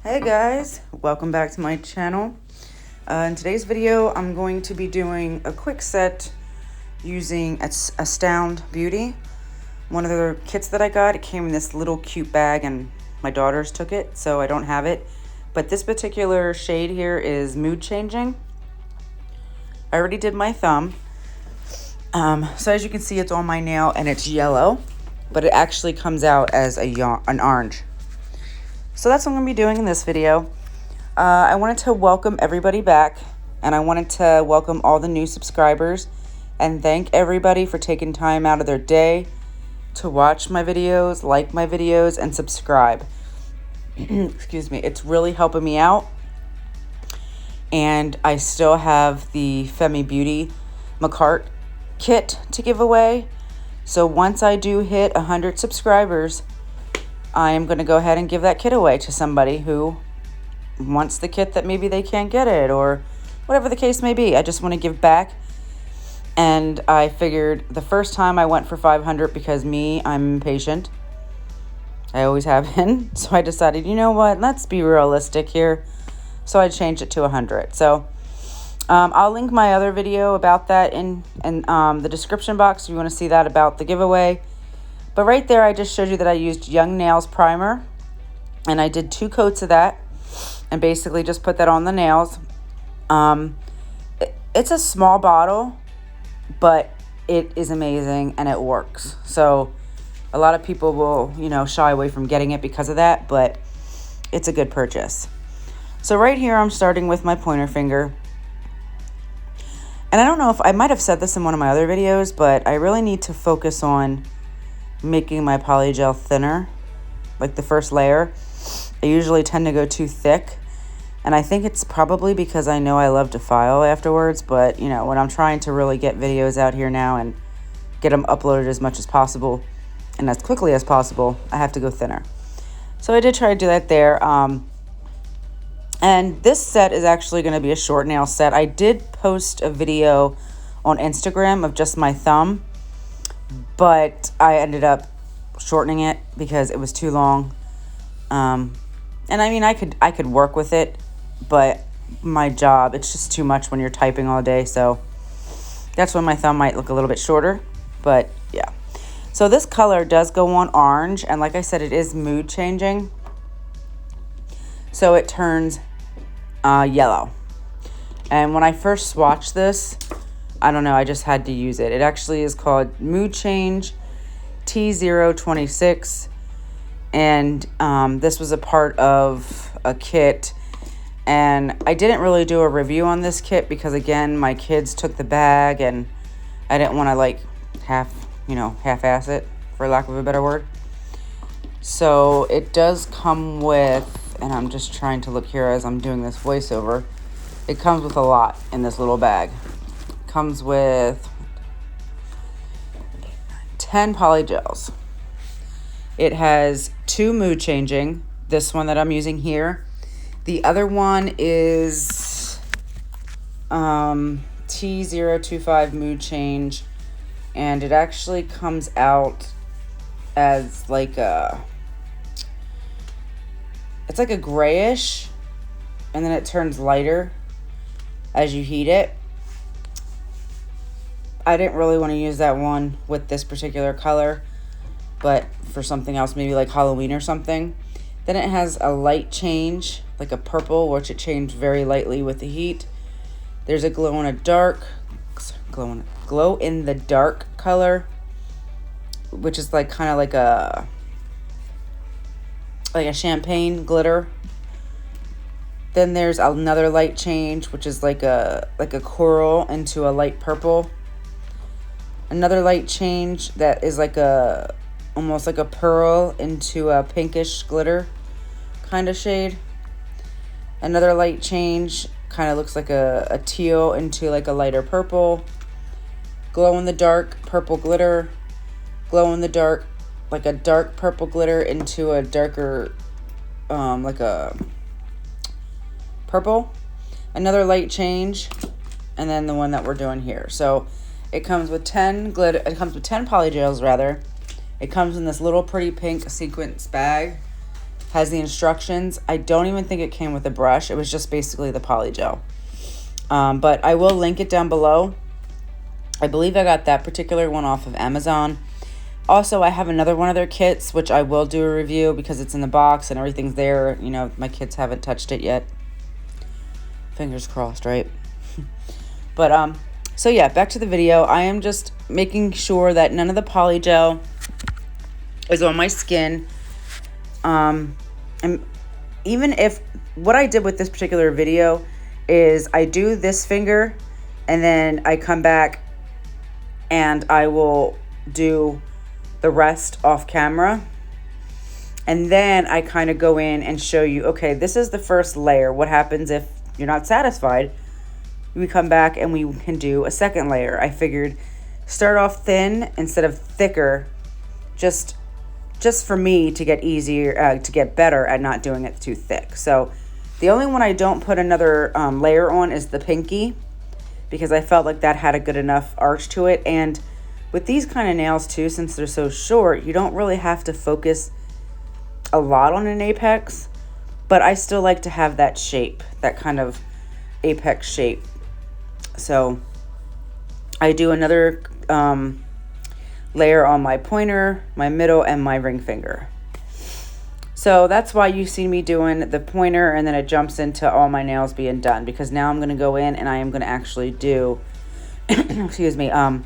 Hey guys, welcome back to my channel. In today's video, I'm going to be doing a quick set using Astound Beauty. One of the kits that I got, it came in this little cute bag and my daughters took it, so I don't have it. But this particular shade here is Mood Changing. I already did my thumb. So as you can see, it's on my nail and it's yellow, but it actually comes out as an orange. So that's what I'm going to be doing in this video. I wanted to welcome everybody back, and I wanted to welcome all the new subscribers and thank everybody for taking time out of their day to watch my videos, like my videos, and subscribe. Excuse me. It's really helping me out. And I still have the Femi Beauty Makartt kit to give away. So once I do hit 100 subscribers, I am going to go ahead and give that kit away to somebody who wants the kit that maybe they can't get it or whatever the case may be. I just want to give back. And I figured the first time I went for 500 because I'm impatient. I always have been. So I decided, you know what, let's be realistic here. So I changed it to 100. So I'll link my other video about that in the description box if you want to see that about the giveaway. But right there, I just showed you that I used Young Nails primer, and I did 2 coats of that, and basically just put that on the nails. It's a small bottle, but it is amazing, and it works. So a lot of people will, shy away from getting it because of that, but it's a good purchase. So right here, I'm starting with my pointer finger. And I don't know if I might have said this in one of my other videos, but I really need to focus on making my polygel thinner, like the first layer. I usually tend to go too thick, and I think it's probably because I know I love to file afterwards, but when I'm trying to really get videos out here now and get them uploaded as much as possible and as quickly as possible, I have to go thinner. So I did try to do that there. And this set is actually going to be a short nail set. I did post a video on Instagram of just my thumb, but I ended up shortening it because it was too long. And I mean, I could work with it, but my job, it's just too much when you're typing all day. So that's when my thumb might look a little bit shorter, but yeah. So this color does go on orange, and like I said, it is mood changing. So it turns yellow. And when I first swatched this, I don't know, I just had to use it. It actually is called Mood Change T026. And this was a part of a kit. And I didn't really do a review on this kit because, again, my kids took the bag and I didn't want to half-ass it, for lack of a better word. So it does come with, and I'm just trying to look here as I'm doing this voiceover, it comes with a lot in this little bag. Comes with 10 polygels. It has 2 mood changing. This one that I'm using here. The other one is T025 mood change, and it actually comes out as it's like a grayish, and then it turns lighter as you heat it. I didn't really want to use that one with this particular color, but for something else, maybe like Halloween or something. Then it has a light change, like a purple, which it changed very lightly with the heat. There's a glow in the dark color, which is like kind of like a champagne glitter. Then there's another light change, which is like a coral into a light purple. Another light change that is almost like a pearl into a pinkish glitter kind of shade. Another light change kind of looks like a teal into like a lighter purple. Glow in the dark purple glitter. Glow in the dark, like a dark purple glitter into a darker, like a purple. Another light change, and then the one that we're doing here. So it comes with 10 polygels rather. It comes in this little pretty pink sequence bag. has the instructions. I don't even think it came with a brush. It was just basically the polygel. But I will link it down below. I believe I got that particular one off of Amazon. Also, I have another one of their kits, which I will do a review because it's in the box and everything's there. You know, my kids haven't touched it yet. Fingers crossed, right? But, so yeah, back to the video. I am just making sure that none of the polygel is on my skin. And even if, what I did with this particular video is I do this finger and then I come back and I will do the rest off camera, and then I kind of go in and show you, okay, this is the first layer. What happens if you're not satisfied? We come back and we can do a second layer. I figured start off thin instead of thicker, just for me to get easier, to get better at not doing it too thick. So the only one I don't put another layer on is the pinky, because I felt like that had a good enough arch to it. And with these kind of nails too, since they're so short, you don't really have to focus a lot on an apex, but I still like to have that shape, that kind of apex shape. So I do another layer on my pointer, my middle, and my ring finger. So that's why you see me doing the pointer, and then it jumps into all my nails being done, because now I'm going to go in and I am going to actually do, excuse me, a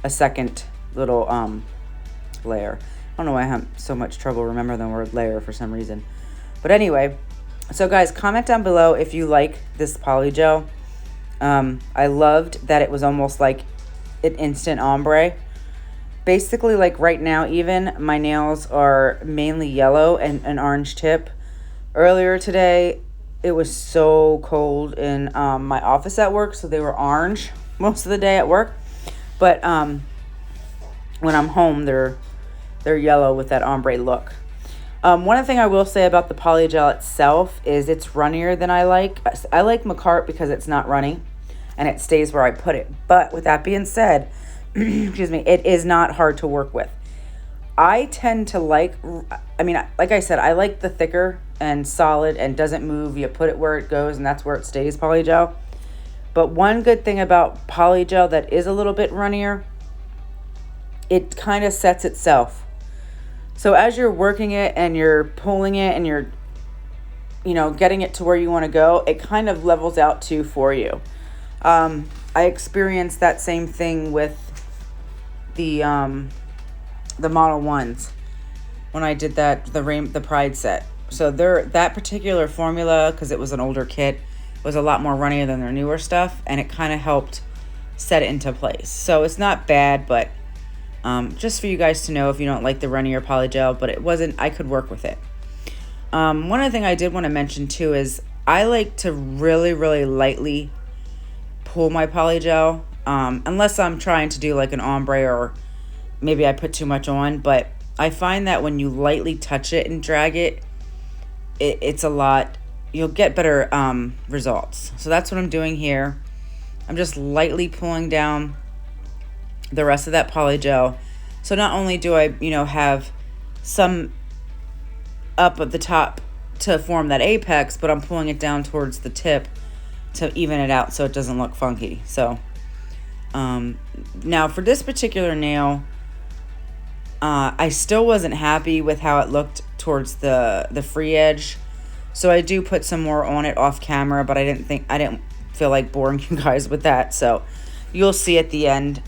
second little layer. I don't know why I have so much trouble remembering the word layer for some reason. But anyway, so guys, comment down below if you like this polygel. I loved that it was almost like an instant ombre. Basically, like right now, even my nails are mainly yellow and an orange tip. Earlier today, it was so cold in my office at work, so they were orange most of the day at work. But when I'm home, they're yellow with that ombre look. One thing I will say about the polygel itself is it's runnier than I like. I like Makartt because it's not runny and it stays where I put it. But with that being said, excuse me, it is not hard to work with. I tend to like, I mean, like I said, I like the thicker and solid and doesn't move. You put it where it goes and that's where it stays polygel. But one good thing about polygel that is a little bit runnier, it kind of sets itself. So as you're working it and you're pulling it and you're, you know, getting it to where you want to go, it kind of levels out too for you. I experienced that same thing with the Model 1s when I did the Pride set. So that particular formula, because it was an older kit, was a lot more runnier than their newer stuff, and it kind of helped set it into place. So it's not bad, but just for you guys to know if you don't like the runnier polygel, but it wasn't, I could work with it. One other thing I did want to mention too is I like to really, really lightly pull my polygel, unless I'm trying to do like an ombre or maybe I put too much on, but I find that when you lightly touch it and drag it, it's a lot, you'll get better results. So that's what I'm doing here. I'm just lightly pulling down the rest of that polygel. So not only do I, you know, have some up at the top to form that apex, but I'm pulling it down towards the tip to even it out so it doesn't look funky. So now for this particular nail, I still wasn't happy with how it looked towards the free edge. So I do put some more on it off camera, but I didn't feel like boring you guys with that. So you'll see at the end.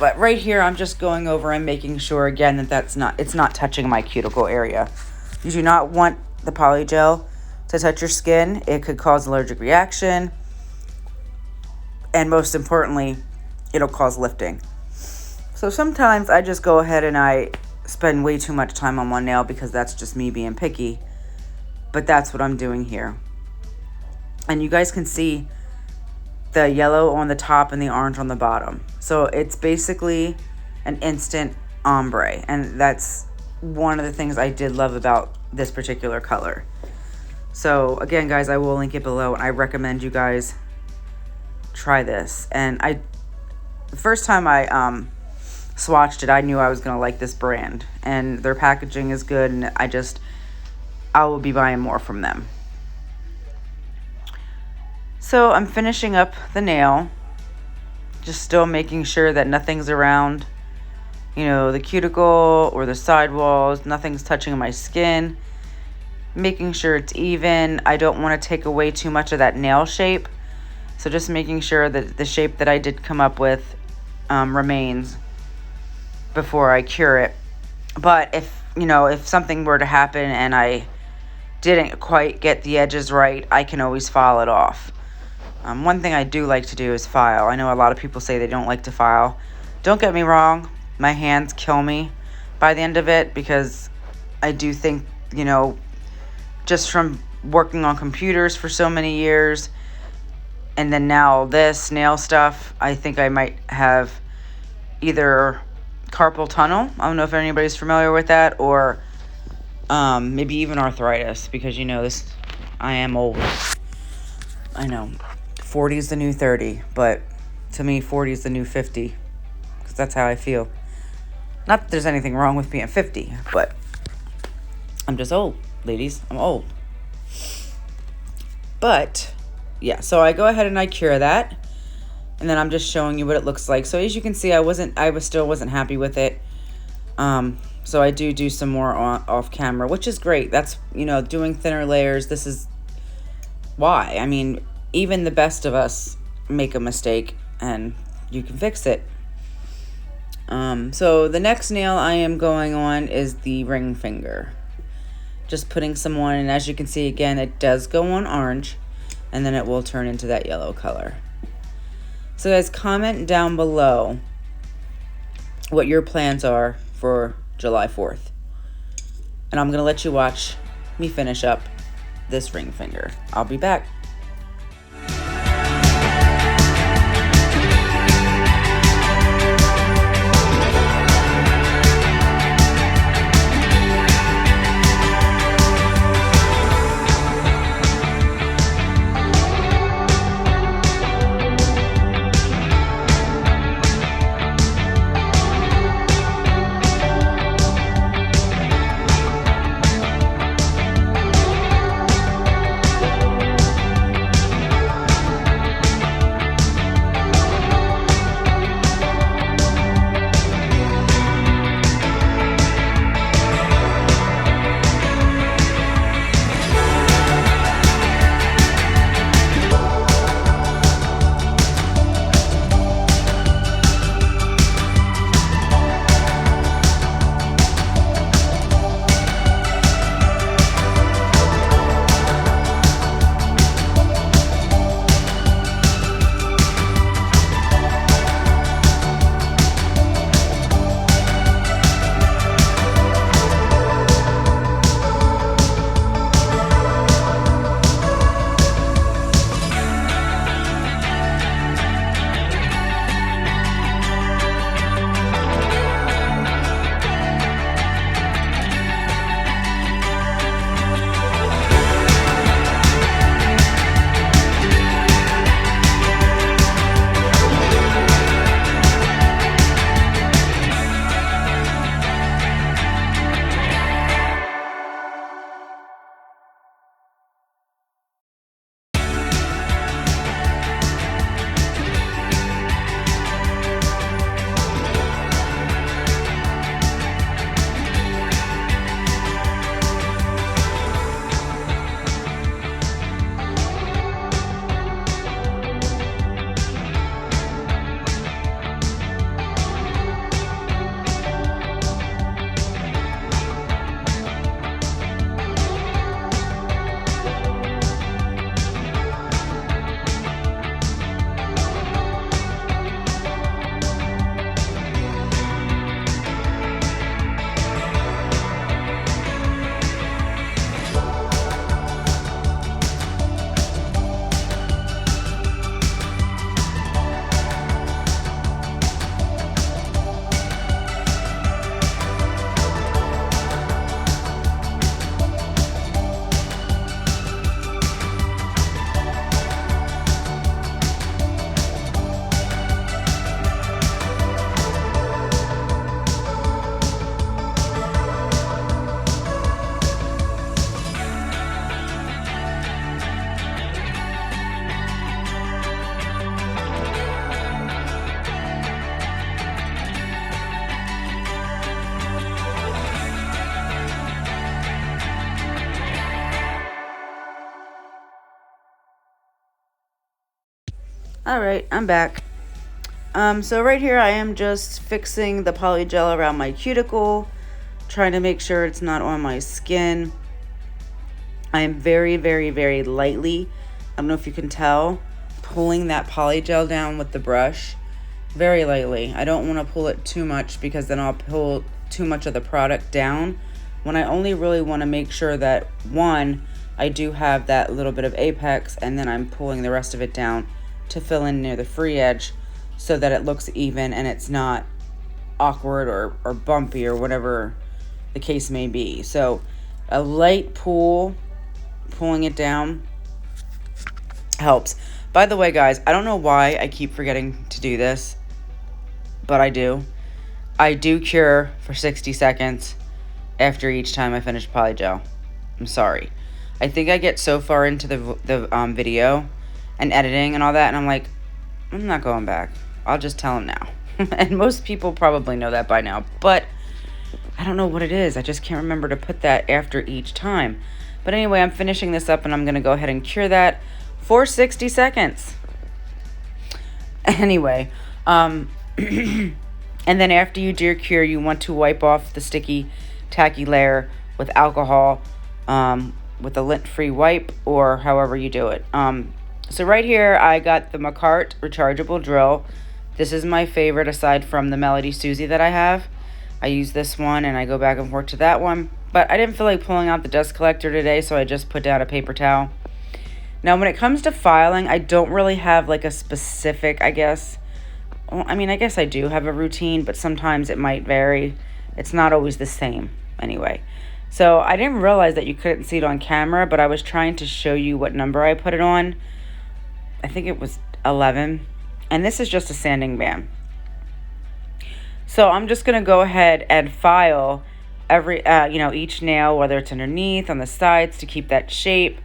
But right here, I'm just going over and making sure again that it's not touching my cuticle area. You do not want the polygel to touch your skin. It could cause allergic reaction. And most importantly, it'll cause lifting. So sometimes I just go ahead and I spend way too much time on one nail because that's just me being picky. But that's what I'm doing here. And you guys can see the yellow on the top and the orange on the bottom. So it's basically an instant ombre. And that's one of the things I did love about this particular color. So again, guys, I will link it below. And I recommend you guys try this. And the first time I swatched it, I knew I was going to like this brand. And their packaging is good, and I will be buying more from them. So I'm finishing up the nail. Just still making sure that nothing's around, you know, the cuticle or the sidewalls. Nothing's touching my skin. Making sure it's even. I don't want to take away too much of that nail shape. So just making sure that the shape that I did come up with remains before I cure it. But if something were to happen and I didn't quite get the edges right, I can always file it off. One thing I do like to do is file. I know a lot of people say they don't like to file. Don't get me wrong, my hands kill me by the end of it, because I do think, just from working on computers for so many years, and then now this nail stuff, I think I might have either carpal tunnel. I don't know if anybody's familiar with that, or maybe even arthritis, because I am old. I know 40 is the new 30, but to me 40 is the new 50, because that's how I feel. Not that there's anything wrong with being 50, but I'm just old, ladies. I'm old. But yeah, so I go ahead and I cure that, and then I'm just showing you what it looks like. So as you can see, I still wasn't happy with it. So I do some more off camera, which is great. That's, doing thinner layers. This is why. I mean, even the best of us make a mistake, and you can fix it. So the next nail I am going on is the ring finger. Just putting some on, and as you can see, again, it does go on orange, and then it will turn into that yellow color. So guys, comment down below what your plans are for July 4th. And I'm going to let you watch me finish up this ring finger. I'll be back. Alright, I'm back. So right here I am just fixing the polygel around my cuticle, trying to make sure it's not on my skin. I am very, very, very lightly, I don't know if you can tell, pulling that polygel down with the brush. Very lightly. I don't want to pull it too much because then I'll pull too much of the product down, when I only really want to make sure that, one, I do have that little bit of apex, and then I'm pulling the rest of it down to fill in near the free edge so that it looks even and it's not awkward or bumpy or whatever the case may be. So a light pull, pulling it down, helps. By the way, guys, I don't know why I keep forgetting to do this, but I do. I do cure for 60 seconds after each time I finish polygel. I'm sorry. I think I get so far into the video and editing and all that, and I'm like, I'm not going back. I'll just tell them now. And most people probably know that by now, but I don't know what it is. I just can't remember to put that after each time. But anyway, I'm finishing this up, and I'm going to go ahead and cure that for 60 seconds. Anyway, and then after you do your cure, you want to wipe off the sticky, tacky layer with alcohol, with a lint-free wipe, or however you do it. So right here, I got the Makartt rechargeable drill. This is my favorite aside from the Melody Susie that I have. I use this one, and I go back and forth to that one. But I didn't feel like pulling out the dust collector today, so I just put down a paper towel. Now, when it comes to filing, I don't really have like a specific, I guess. Well, I mean, I guess I do have a routine, but sometimes it might vary. It's not always the same anyway. So I didn't realize that you couldn't see it on camera, but I was trying to show you what number I put it on. I think it was 11. And this is just a sanding band. So I'm just going to go ahead and file every, each nail, whether it's underneath, on the sides, to keep that shape.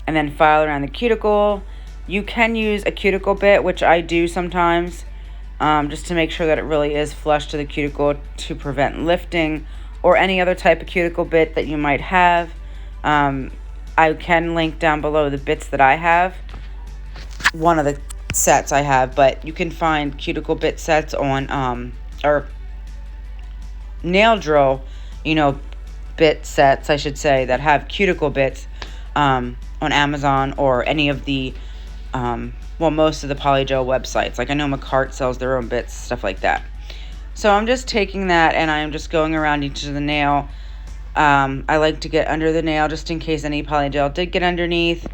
And then file around the cuticle. You can use a cuticle bit, which I do sometimes, just to make sure that it really is flush to the cuticle to prevent lifting, or any other type of cuticle bit that you might have. I can link down below the bits that I have, one of the sets I have, but you can find cuticle bit sets on, or nail drill, bit sets, I should say, that have cuticle bits, on Amazon or any of the, most of the polygel websites. Like I know Makartt sells their own bits, stuff like that. So I'm just taking that and I'm just going around each of the nail. I like to get under the nail just in case any polygel did get underneath.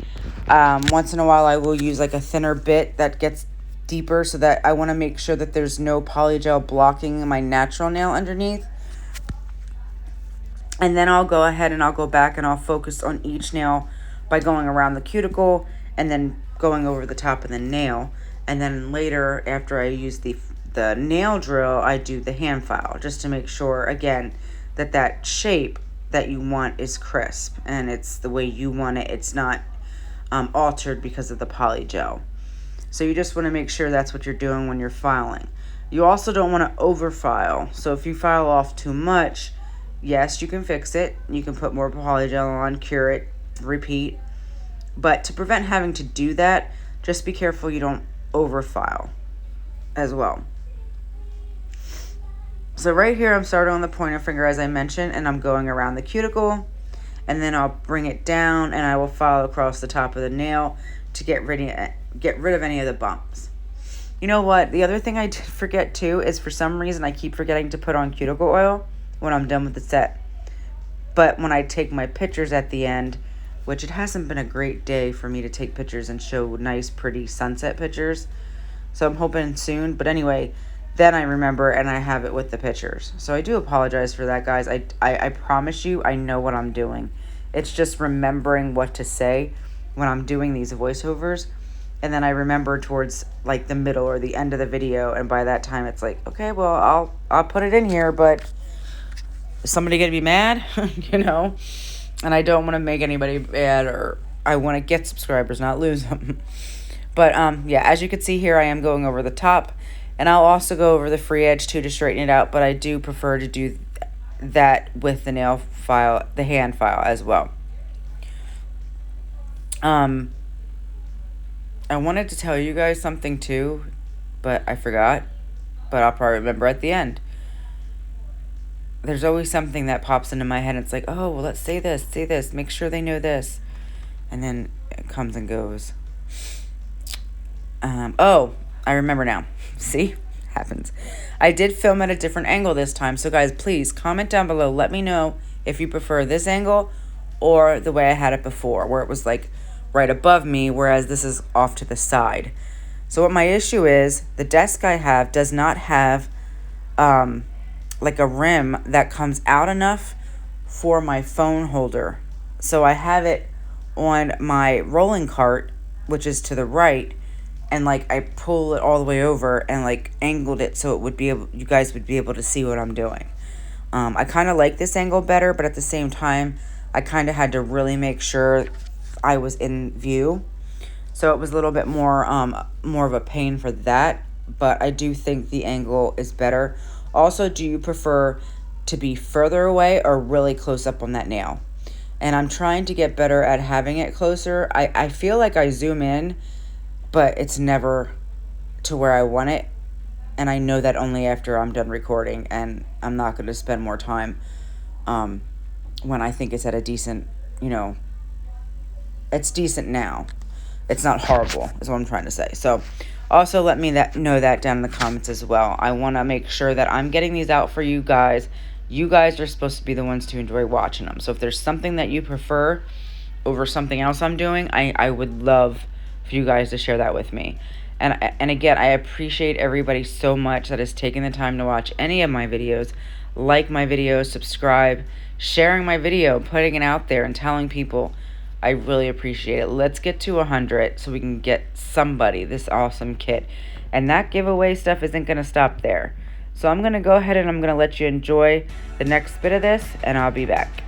Once in a while I will use like a thinner bit that gets deeper, so that I want to make sure that there's no polygel blocking my natural nail underneath. And then I'll go ahead and I'll go back and I'll focus on each nail by going around the cuticle and then going over the top of the nail. And then later, after I use the nail drill, I do the hand file, just to make sure, again, that shape that you want is crisp and it's the way you want it. It's not altered because of the polygel. So you just want to make sure that's what you're doing when you're filing. You also don't want to over file. So if you file off too much, yes, you can fix it. You can put more polygel on, cure it, repeat. But to prevent having to do that, just be careful you don't over file as well. So right here, I'm starting on the pointer finger, as I mentioned, and I'm going around the cuticle, and then I'll bring it down and I will file across the top of the nail to get rid of any of the bumps. You know what? The other thing I did forget too is, for some reason, I keep forgetting to put on cuticle oil when I'm done with the set. But when I take my pictures at the end, which it hasn't been a great day for me to take pictures and show nice, pretty sunset pictures, so I'm hoping soon. But anyway, then I remember and I have it with the pictures. So I do apologize for that, guys. I promise you I know what I'm doing. It's just remembering what to say when I'm doing these voiceovers. And then I remember towards like the middle or the end of the video, and by that time it's like, okay, well, I'll put it in here, but is somebody gonna be mad? And I don't want to make anybody mad, or I want to get subscribers, not lose them. But yeah, as you can see here, I am going over the top, and I'll also go over the free edge too to straighten it out, but I do prefer to do that with the nail file, the hand file as well. I wanted to tell you guys something too, but I forgot. But I'll probably remember at the end. There's always something that pops into my head. It's like, oh, well, let's say this, make sure they know this. And then it comes and goes. Oh, I remember now. See? Happens. I did film at a different angle this time. So, guys, please comment down below. Let me know if you prefer this angle or the way I had it before, where it was like right above me, whereas this is off to the side. So what my issue is, the desk I have does not have like a rim that comes out enough for my phone holder. So I have it on my rolling cart, which is to the right, and like I pull it all the way over and like angled it so it would be able, you guys would be able to see what I'm doing. I kind of like this angle better, but at the same time, I kind of had to really make sure I was in view. So it was a little bit more of a pain for that, but I do think the angle is better. Also, do you prefer to be further away or really close up on that nail? And I'm trying to get better at having it closer. I feel like I zoom in, but it's never to where I want it. And I know that only after I'm done recording, and I'm not going to spend more time when I think it's at a decent, it's decent now. It's not horrible, is what I'm trying to say. So, also let me know that down in the comments as well. I want to make sure that I'm getting these out for you guys. You guys are supposed to be the ones to enjoy watching them. So if there's something that you prefer over something else I'm doing, I would love for you guys to share that with me. And again, I appreciate everybody so much that has taken the time to watch any of my videos, like my videos, subscribe, sharing my video, putting it out there, and telling people. I really appreciate it. Let's get to 100 so we can get somebody this awesome kit. And that giveaway stuff isn't going to stop there. So I'm going to go ahead and I'm going to let you enjoy the next bit of this, and I'll be back.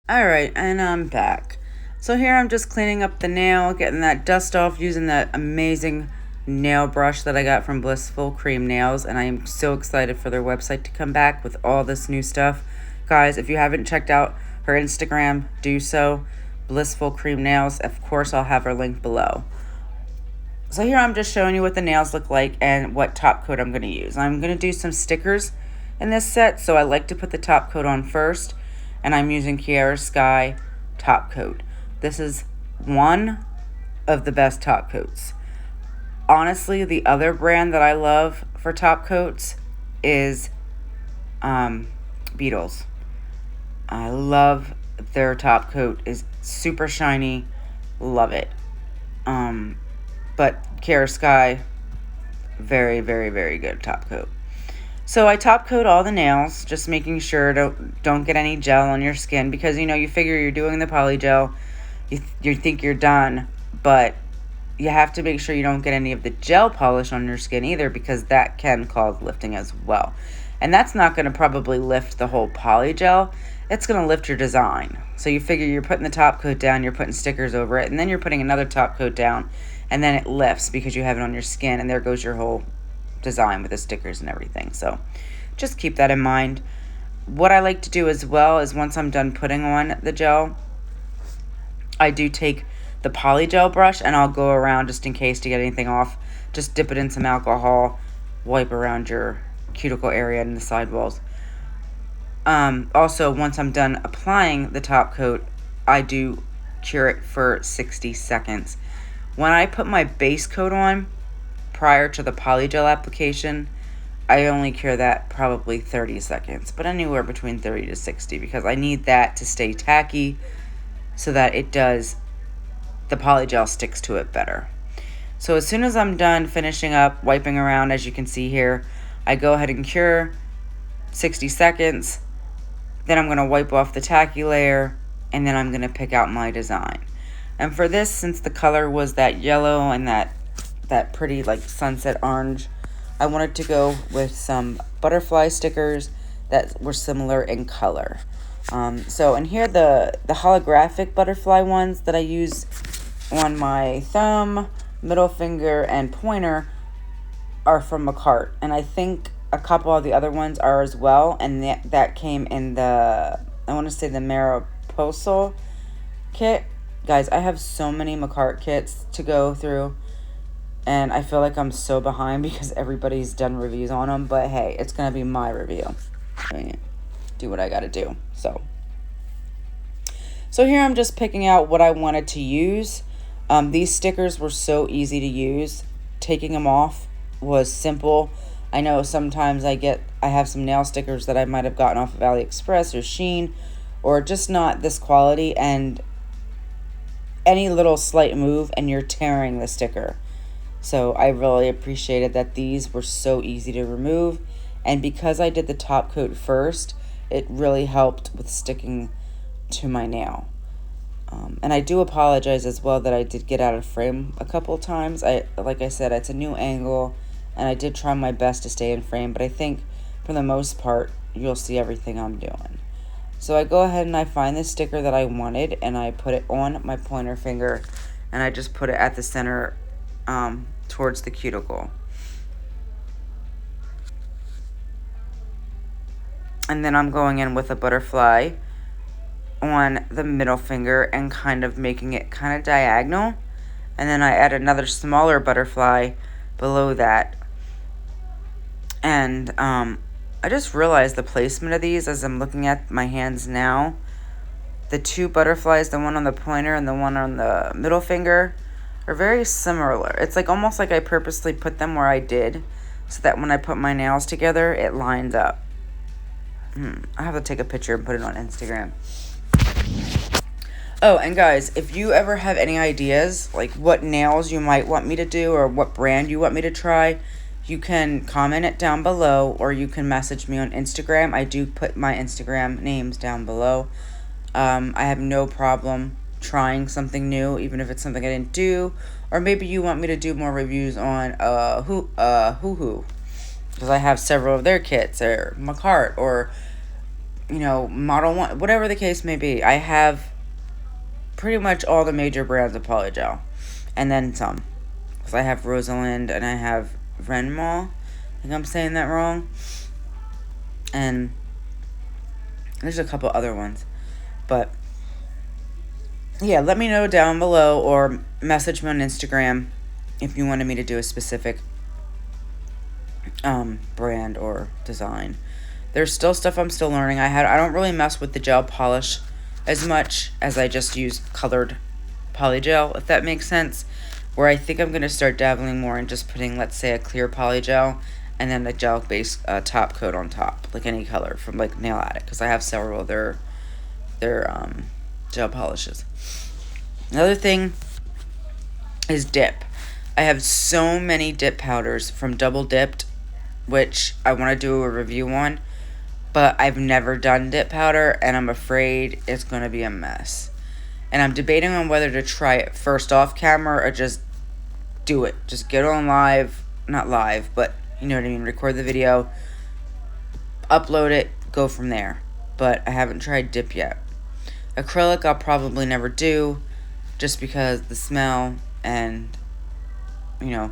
Alright, and I'm back. So here I'm just cleaning up the nail, getting that dust off using that amazing nail brush that I got from Blissful Cream Nails, and I am so excited for their website to come back with all this new stuff. Guys, if you haven't checked out her Instagram, do so. Blissful Cream Nails. Of course, I'll have her link below. So here I'm just showing you what the nails look like and what top coat I'm going to use. I'm going to do some stickers in this set, so I like to put the top coat on first. And I'm using Kiara Sky top coat. This is one of the best top coats. Honestly, the other brand that I love for top coats is Beetles. I love their top coat. Is super shiny. Love it. But Kiara Sky, very, very, very good top coat. So I top coat all the nails, just making sure don't get any gel on your skin, because you figure you're doing the polygel, you think you're done, but you have to make sure you don't get any of the gel polish on your skin either, because that can cause lifting as well. And that's not going to probably lift the whole polygel, it's going to lift your design. So you figure you're putting the top coat down, you're putting stickers over it, and then you're putting another top coat down, and then it lifts because you have it on your skin, and there goes your whole design with the stickers and everything. So just keep that in mind. What I like to do as well is once I'm done putting on the gel, I do take the polygel brush and I'll go around just in case to get anything off. Just dip it in some alcohol, wipe around your cuticle area and the side walls. Also, once I'm done applying the top coat, I do cure it for 60 seconds. When I put my base coat on prior to the polygel application, I only cure that probably 30 seconds, but anywhere between 30 to 60 because I need that to stay tacky so that the polygel sticks to it better. So as soon as I'm done finishing up, wiping around, as you can see here, I go ahead and cure 60 seconds. Then I'm going to wipe off the tacky layer, and then I'm going to pick out my design. And for this, since the color was that yellow and that pretty like sunset orange, I wanted to go with some butterfly stickers that were similar in color. So in here, the holographic butterfly ones that I use on my thumb, middle finger, and pointer are from Makartt. And I think a couple of the other ones are as well. And that came in the, I want to say the Makartt kit. Guys, I have so many Makartt kits to go through. And I feel like I'm so behind because everybody's done reviews on them. But hey, it's going to be my review. I mean, do what I got to do. So here I'm just picking out what I wanted to use. These stickers were so easy to use. Taking them off was simple. I know sometimes I have some nail stickers that I might have gotten off of AliExpress or Shein, or just not this quality, and any little slight move and you're tearing the sticker. So I really appreciated that these were so easy to remove, and because I did the top coat first, it really helped with sticking to my nail. And I do apologize as well that I did get out of frame a couple times. Like I said, it's a new angle, and I did try my best to stay in frame, but I think for the most part, you'll see everything I'm doing. So I go ahead and I find the sticker that I wanted, and I put it on my pointer finger, and I just put it at the center towards the cuticle. And then I'm going in with a butterfly on the middle finger and kind of making it kind of diagonal. And then I add another smaller butterfly below that. And I just realized the placement of these as I'm looking at my hands now. The two butterflies, the one on the pointer and the one on the middle finger, are very similar. It's like almost like I purposely put them where I did so that when I put my nails together, it lines up. I have to take a picture and put it on Instagram. Oh, and guys, if you ever have any ideas, like what nails you might want me to do or what brand you want me to try, you can comment it down below, or you can message me on Instagram. I do put my Instagram names down below. I have no problem trying something new, even if it's something I didn't do, or maybe you want me to do more reviews on Hoo, because I have several of their kits, or Makartt, or Model 1, whatever the case may be. I have pretty much all the major brands of polygel, and then some, because I have Rosalind and I have Renmal. I think I'm saying that wrong, and there's a couple other ones, but yeah, let me know down below or message me on Instagram if you wanted me to do a specific brand or design. There's still stuff I'm still learning. I don't really mess with the gel polish as much as I just use colored polygel, if that makes sense. Where I think I'm going to start dabbling more in just putting, let's say, a clear polygel and then the gel base top coat on top, like any color from like Nail Addict, because I have several of their gel polishes. Another thing is dip. I have so many dip powders from Double Dipped, which I want to do a review on, but I've never done dip powder, and I'm afraid it's going to be a mess. And I'm debating on whether to try it first off camera or just do it. Just get on live, not live, but you know what I mean, record the video, upload it, go from there. But I haven't tried dip yet. Acrylic I'll probably never do, just because the smell, and you know,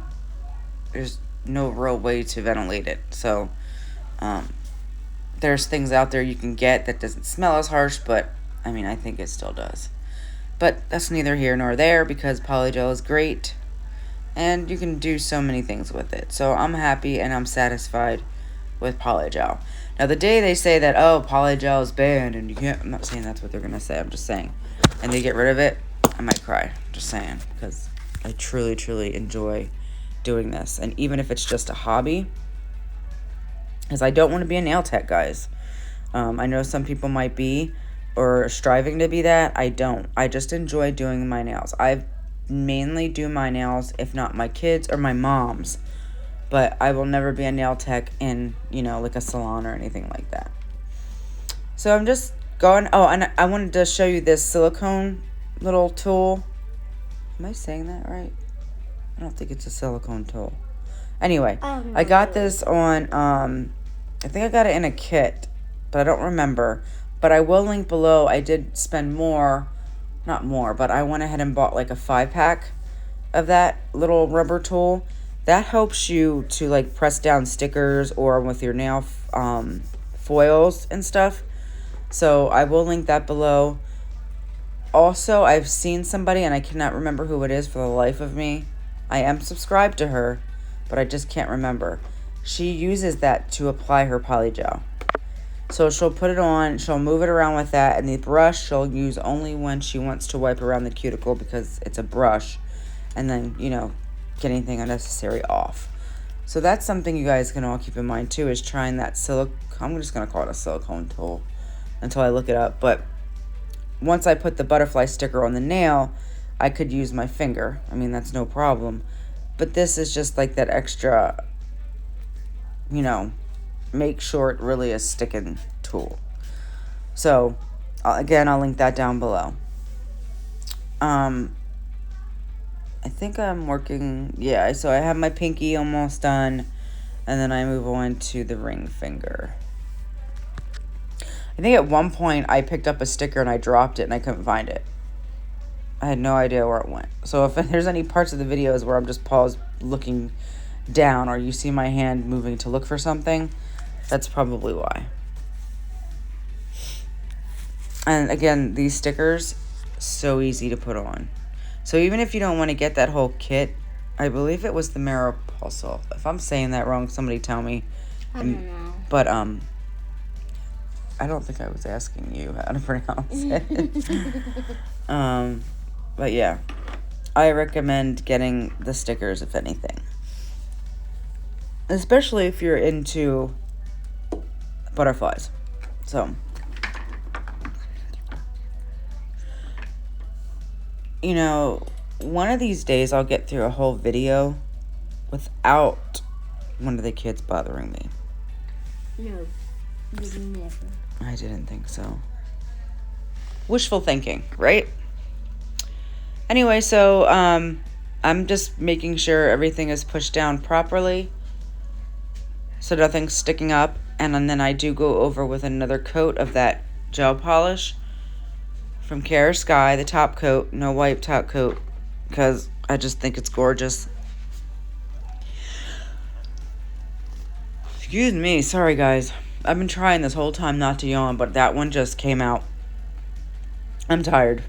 there's no real way to ventilate it. So, there's things out there you can get that doesn't smell as harsh, but, I mean, I think it still does. But that's neither here nor there because Polygel is great. And you can do so many things with it. So, I'm happy and I'm satisfied with Polygel. Now, the day they say that, oh, Polygel is banned and you can't, I'm not saying that's what they're going to say. I'm just saying. And they get rid of it, I might cry. Just saying. Because I truly, truly enjoy doing this. And even if it's just a hobby, because I don't want to be a nail tech, guys. I know some people might be or striving to be that. I don't. I just enjoy doing my nails. I mainly do my nails, if not my kids or my mom's. But I will never be a nail tech in, you know, like a salon or anything like that. So I'm just going. Oh, and I wanted to show you this silicone little tool. Am I saying that right? I don't think it's a silicone tool. Anyway, I got this on, I think I got it in a kit, but I don't remember. But I will link below. I did spend more, not more, but I went ahead and bought like a 5-pack of that little rubber tool. That helps you to like press down stickers or with your nail foils and stuff. So I will link that below. Also, I've seen somebody, and I cannot remember who it is for the life of me. I am subscribed to her, but I just can't remember. She uses that to apply her Polygel. So she'll put it on, she'll move it around with that, and the brush she'll use only when she wants to wipe around the cuticle because it's a brush, and then, you know, get anything unnecessary off. So that's something you guys can all keep in mind too, is trying that I'm just going to call it a silicone tool until I look it up. But once I put the butterfly sticker on the nail, I could use my finger. I mean, that's no problem. But this is just like that extra, you know, make sure it really is sticking tool. So, again, I'll link that down below. I think I'm working, yeah, so I have my pinky almost done, and then I move on to the ring finger. I think at one point I picked up a sticker and I dropped it and I couldn't find it. I had no idea where it went. So if there's any parts of the videos where I'm just paused looking down or you see my hand moving to look for something, that's probably why. And again, these stickers, so easy to put on. So even if you don't want to get that whole kit, I believe it was the Mariposa. If I'm saying that wrong, somebody tell me. I don't know. But I don't think I was asking you how to pronounce it. But yeah, I recommend getting the stickers if anything. Especially if you're into butterflies. So, you know, one of these days I'll get through a whole video without one of the kids bothering me. No, you never. I didn't think so. Wishful thinking, right? Anyway, so I'm just making sure everything is pushed down properly so nothing's sticking up. And then I do go over with another coat of that gel polish from Care Sky, the top coat, no wipe top coat, because I just think it's gorgeous. Excuse me, sorry guys. I've been trying this whole time not to yawn, but that one just came out. I'm tired.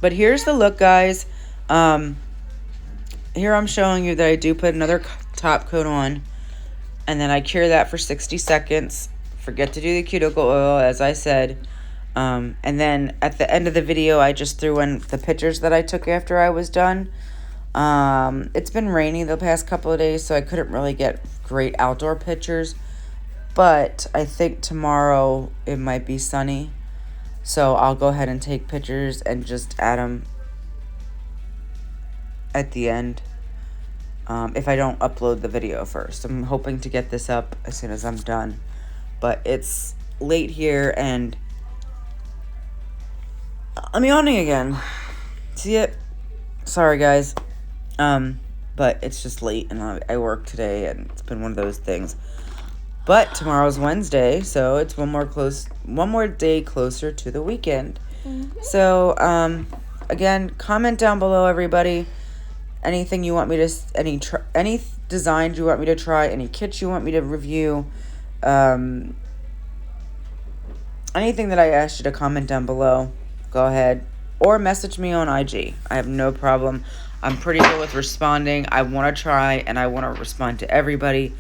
But here's the look, guys. Here I'm showing you that I do put another top coat on, and then I cure that for 60 seconds. Forget to do the cuticle oil, as I said. And then at the end of the video, I just threw in the pictures that I took after I was done. It's been rainy the past couple of days, so I couldn't really get great outdoor pictures. But I think tomorrow it might be sunny. So I'll go ahead and take pictures and just add them at the end. If I don't upload the video first. I'm hoping to get this up as soon as I'm done. But it's late here and I'm yawning again. See it? Sorry guys. But it's just late and I work today and it's been one of those things. But tomorrow's Wednesday, so it's one more day closer to the weekend. Mm-hmm. So, again, comment down below, everybody. anything you want me to, any designs you want me to try, any kits you want me to review, anything that I asked you to comment down below, go ahead. Or message me on IG. I have no problem. I'm pretty good with responding. I want to try and I want to respond to everybody.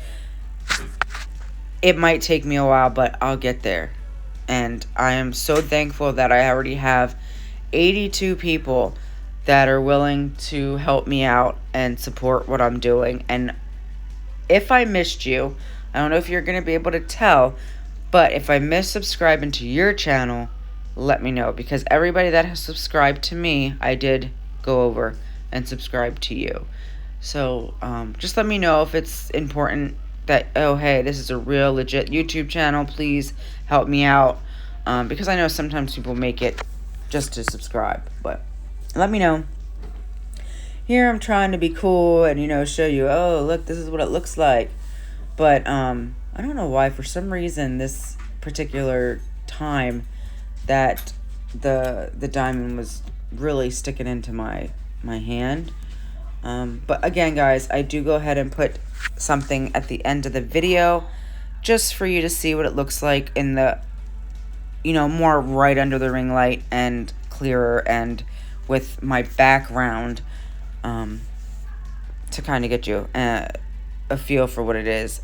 It might take me a while, but I'll get there. And I am so thankful that I already have 82 people that are willing to help me out and support what I'm doing. And if I missed you, I don't know if you're going to be able to tell, but if I missed subscribing to your channel, let me know. Because everybody that has subscribed to me, I did go over and subscribe to you. So just let me know if it's important that, oh, hey, this is a real legit YouTube channel. Please help me out. Because I know sometimes people make it just to subscribe. But let me know. Here I'm trying to be cool and, you know, show you, oh, look, this is what it looks like. But I don't know why, for some reason, this particular time that the diamond was really sticking into my hand. But again, guys, I do go ahead and put something at the end of the video just for you to see what it looks like in the, you know, more right under the ring light and clearer and with my background, to kind of get you a feel for what it is.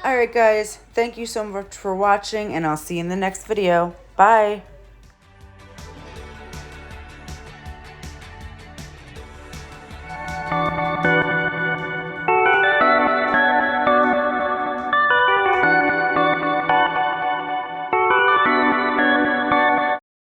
Alright guys, thank you so much for watching, and I'll see you in the next video. Bye!